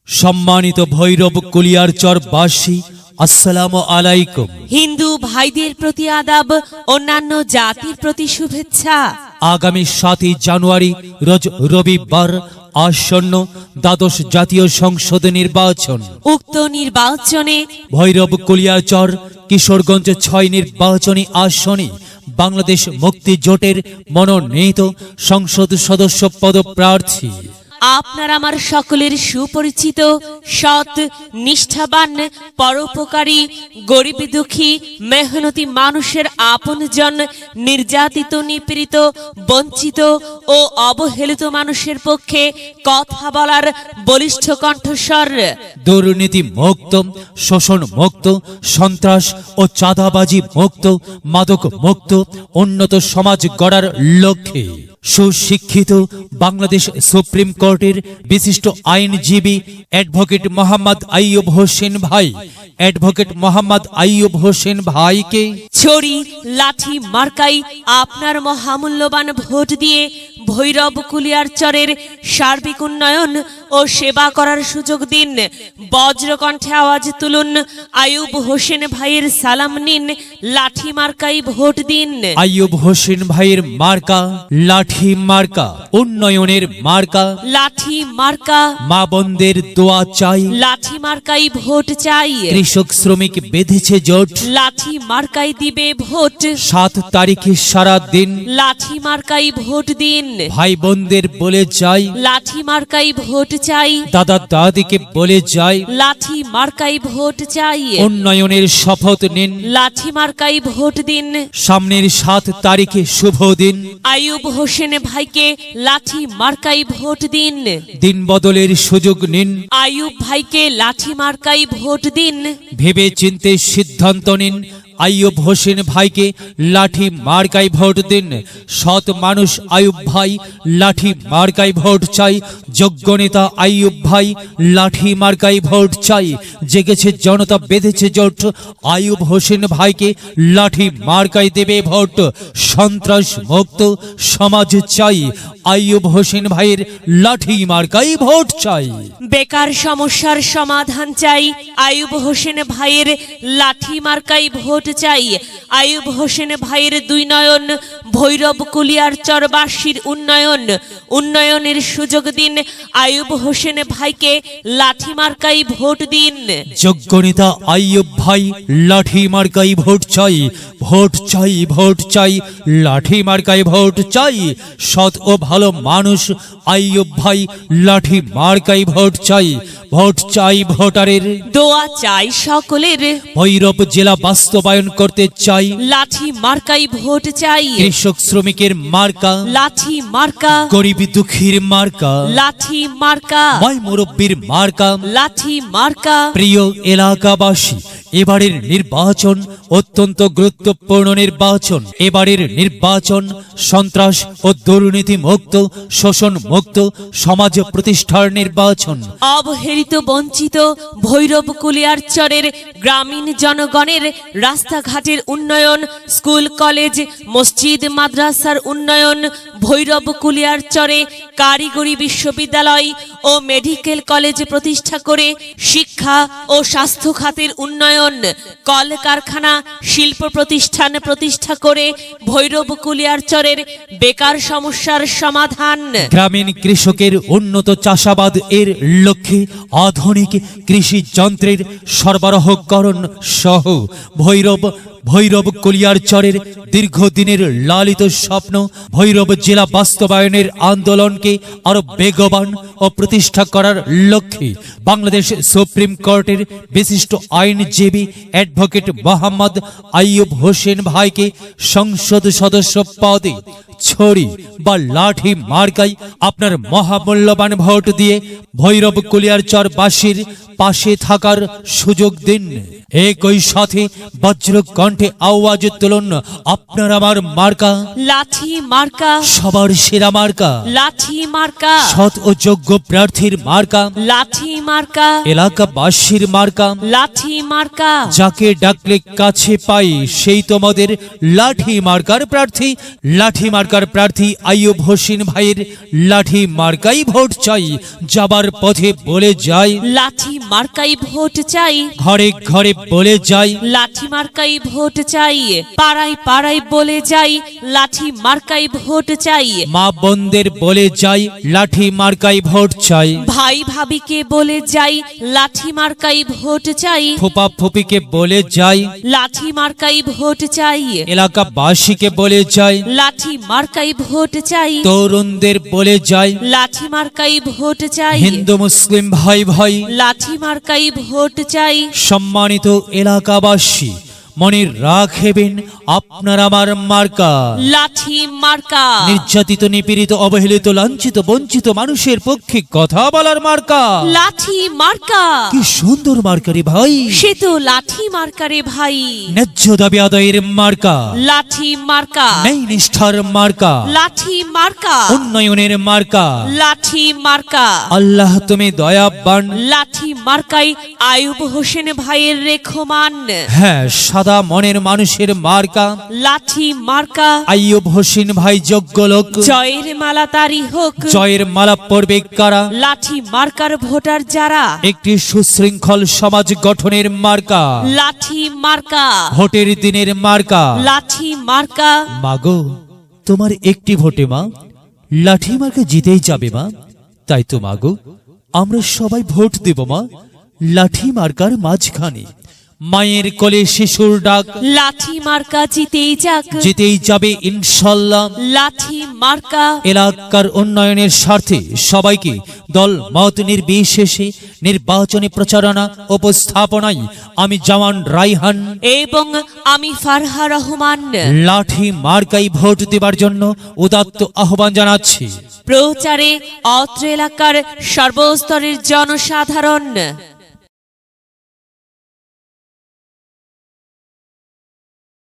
সম্মানিত ভৈরব কুলিয়ারচরবাসী, আসসালামু আলাইকুম। হিন্দু ভাইদের প্রতি আদাব, অন্যান্য জাতির প্রতি শুভেচ্ছা। আগামী 7 জানুয়ারি রোজ রবিবার আসন্ন দ্বাদশ জাতীয় সংসদ নির্বাচন। উক্ত নির্বাচনে ভৈরব কুলিয়ারচর কিশোরগঞ্জ 6 নির্বাচনী আসনে বাংলাদেশ মুক্তি জোটের মনোনীত সংসদ সদস্য পদপ্রার্থী আপনার আমার সকলের সুপরিচিত, সৎ, নিষ্ঠাবান, পরোপকারী, গরিব দুঃখী, মেহনতি মানুষের আপনজন, নির্যাতিত, নিপীড়িত, বঞ্চিত ও অবহেলিত মানুষের পক্ষে কথা বলার বলিষ্ঠ কণ্ঠস্বর। দুর্নীতি মুক্ত, শোষণ মুক্ত, সন্ত্রাস ও চাঁদাবাজি মুক্ত, মাদক মুক্ত উন্নত সমাজ গড়ার লক্ষ্যে সুশিক্ষিত বাংলাদেশ সুপ্রিম কোর্টের বিশিষ্ট আইনজীবী অ্যাডভোকেট মোহাম্মদ আইয়ুব হোসেন ভাই, অ্যাডভোকেট মোহাম্মদ আইয়ুব হোসেন ভাইকে ছড়ি লাঠি মার্কাই আপনার মহামূল্যবান ভোট দিয়ে ভৈরব কুলিয়ারচরের সার্বিক উন্নয়ন ও সেবা করার সুযোগ দিন। বজ্রকণ্ঠে আওয়াজ তুলুন, আইয়ুব হোসেন ভাইয়ের সালাম নিন, লাঠি মার্কাই ভোট দিন। আইয়ুব হোসেন ভাইয়ের মার্কা লাঠি মার্কা, উন্নয়নের মার্কা লাঠি মার্কা, মা বোনদের দোয়া চাই, লাঠি মার্কাই ভোট চাই। কৃষক শ্রমিক বেঁধেছে জোট, লাঠি মার্কাই দিবে ভোট। 7 তারিখে সারা দিন লাঠি মার্কাই ভোট দিন। ভাই বোনদের বলে যাই, লাঠি মার্কাই ভোট চাই। দাদা দাদিকে বলে যাই, লাঠি মার্কাই ভোট চাই। উন্নয়নের শপথ নিন। লাঠি মার্কাই ভোট দিন। সামনের 7 তারিখে শুভ দিন, আইয়ুব হোসেন ভাইকে লাঠি মার্কাই ভোট দিন। দিন বদলের সুযোগ নিন। আইয়ুব ভাইকে লাঠি মার্কাই ভোট দিন। ভেবে চিন্তে সিদ্ধান্ত নিন। আইয়ুব হোসেন ভাইকে লাঠি মার্কাই ভোট দিন। সৎ মানুষ আইয়ুব ভাই, লাঠি মার্কাই ভোট চাই। যোগ্য নেতা আইয়ুব ভাই, লাঠি মার্কাই ভোট চাই। জেগেছে জনতা, বেঁধেছে জোট, আইয়ুব হোসেন ভাইকে লাঠি মার্কাই দেবে ভোট। সন্ত্রাস মুক্ত সমাজ চাই, আইয়ুব হোসেন ভাইয়ের লাঠি মার্কাই ভোট চাই। বেকার সমস্যার সমাধান চাই, আইয়ুব হোসেন ভাইয়ের লাঠি মার্কাই ভোট চাই। আইয়ুব হোসেন ভাইয়ের 2 নয়ন, ভৈরব কুলিয়ারচরবাসীর উন্নয়ন। উন্নয়নের সুযোগ দিন, আইয়ুব হোসেন ভাইকে লাঠি মার্কাই ভোট দিন। যোগ্য নেতা আইয়ুব ভাই, লাঠি মার্কাই ভোট চাই। ভোট চাই, ভোট চাই, লাঠি মার্কাই ভোট চাই। সৎ ও ভালো মানুষ আইয়ুব ভাই, লাঠি মার্কাই ভোট চাই। ভোট চাই ভোটারের, দোয়া চাই সকলের। ভৈরব জেলা বাস্তবায়ন করতে চাই, লাঠি মার্কাই ভোট চাই। কৃষক শ্রমিকের মার্কা লাঠি মার্কা, গরিব দুঃখীর মার্কা, লাঠি মার্কা, মাই মুরব্বীর মার্কা। লাঠি মার্কা। প্রিয় এলাকাবাসী, এবারের নির্বাচন অত্যন্ত গুরুত্বপূর্ণ নির্বাচন। এবারের নির্বাচন সন্ত্রাস ও দুর্নীতি মুক্ত, শোষণ মুক্ত সমাজ প্রতিষ্ঠার নির্বাচন। অবহেলিত, বঞ্চিত ভৈরব কুলিয়ারচরের গ্রামীণ জনগণের রাস্তাঘাটের উন্নয়ন, স্কুল কলেজ মসজিদ মাদ্রাসার উন্নয়ন, ভৈরব কুলিয়ারচরে কারিগরি বিশ্ববিদ্যালয় ও মেডিকেল কলেজ প্রতিষ্ঠা করে শিক্ষা ও স্বাস্থ্য খাতের উন্নয়ন, কলকারখানা শিল্প প্রতিষ্ঠান প্রতিষ্ঠা করে ভৈরব কুলিয়ারচরের বেকার সমস্যার সমাধান। গ্রামীণ কৃষকের উন্নত চাষাবাদ এর লক্ষ্যে আধুনিক কৃষি যন্ত্রের সরবরাহকরণ সহ ভৈরব কুলিয়ারচরের দীর্ঘদিনের লালিত স্বপ্ন ভৈরব জেলা বাস্তবায়নের আন্দোলনকে আরো বেগবান ও প্রতিষ্ঠা করার লক্ষ্যে বাংলাদেশ সুপ্রিম কোর্টের বিশিষ্ট আইনজীবী অ্যাডভোকেট মোহাম্মদ আইয়ুব হোসেন ভাইকে সংসদ সদস্য পদে ছড়ি বা লাঠি মার্কাই আপনার মহামূল্যবান ভোট দিয়ে ভৈরব কুলিয়ারচরবাসীর পাশে থাকার সুযোগ দিন। একই সাথে বজ্র কণ্ঠে আওয়াজ তুলুন, আপনার আমার মার্কা লাঠি মার্কা, সবার সেরা মার্কা, লাঠি মার্কা, সৎ ও যোগ্য প্রার্থীর মার্কা, লাঠি মার্কা, এলাকাবাসীর মার্কা, লাঠি মার্কা। যাকে ডাকলে কাছে পাই সেই তোমাদের লাঠি মার্কার প্রার্থী। লাঠি মার্কার প্রার্থী আইয়ুব হোসেন ভাইয়ের লাঠি মার্কাই ভোট চাই। যাবার পথে বলে যাই, লাঠি মার্কাই ভোট চাই। ঘরে ঘরে বলে যাই, লাঠি মার্কাই ভোট চাই। পাড়ায় পাড়ায় বলে যাই, লাঠি মার্কাই ভোট চাই। মা বোনদের বলে যাই, লাঠি মার্কাই ভোট চাই। ভাই ভাবিকে বলে যাই, লাঠি মার্কাই ভোট চাই। ফুপা ফুপিকে বলে যাই, লাঠি মার্কাই ভোট চাই। এলাকাবাসীকে বলে যাই, লাঠি মার্কাই ভোট চাই। তরুণদের বলে যাই, লাঠি মার্কাই ভোট চাই। হিন্দু মুসলিম ভাই ভাই, লাঠি মার্কাই ভোট চাই। সম্মানিত এলাকাবাসী, মনে রাখবেন আপনার আমার মার্কা লাঠি মার্কা। নির্যাতিত, নিপীড়িত, অবহেলিত, লাঞ্ছিত, বঞ্চিত মানুষের পক্ষে কথা বলার মার্কা। লাঠি মার্কা। কি সুন্দর মার্কা রে ভাই, সে তো লাঠি মার্কারে ভাই। ন্যায্য দাবি আদায়ের মার্কা, লাঠি মার্কা। ন্যায় নিষ্ঠার মার্কা, লাঠি মার্কা। উন্নয়নের মার্কা। লাঠি মার্কা। আল্লাহ তুমি দয়াবান। লাঠি মার্কাই আইয়ুব হোসেন ভাইয়ের রেখমান। হ্যাঁ, সাদা মনের মানুষের মার্কা লাঠি মার্কা। আইয়ুব হোসেন ভাই যোগ্য লোক। জয়ের মালা তারি হোক। জয়ের মালা পড়বে কারা? লাঠি মার্কার ভোটার যারা। একটি সুশৃঙ্খল সমাজ গঠনের মার্কা। লাঠি মার্কা। ভোটের দিনের মার্কা। লাঠি মার্কা। মাগো, তোমার একটি ভোটে মা লাঠি মার্কা জিতেই যাবে মা। তাই তো মাগো, আমরা সবাই ভোট দেব মা লাঠি মার্কার মাঝখানে। মায়ের কোলে শিশুর ডাক, লাঠি মার্কা জিতেই যাক। জিতেই যাবে ইনশাল্লাহ। লাঠি মার্কা। এলাকার উন্নয়নের স্বার্থে সবাইকে দল মত নির্বিশেষে নির্বাচনী প্রচারণা উপস্থাপনায় আমি জওয়ান রাইহান এবং আমি ফারহা রহমান লাঠি মার্কাই ভোট দেবার জন্য উদাত্ত আহ্বান জানাচ্ছি। প্রচারে অত্র এলাকার সর্বস্তরের জনসাধারণ।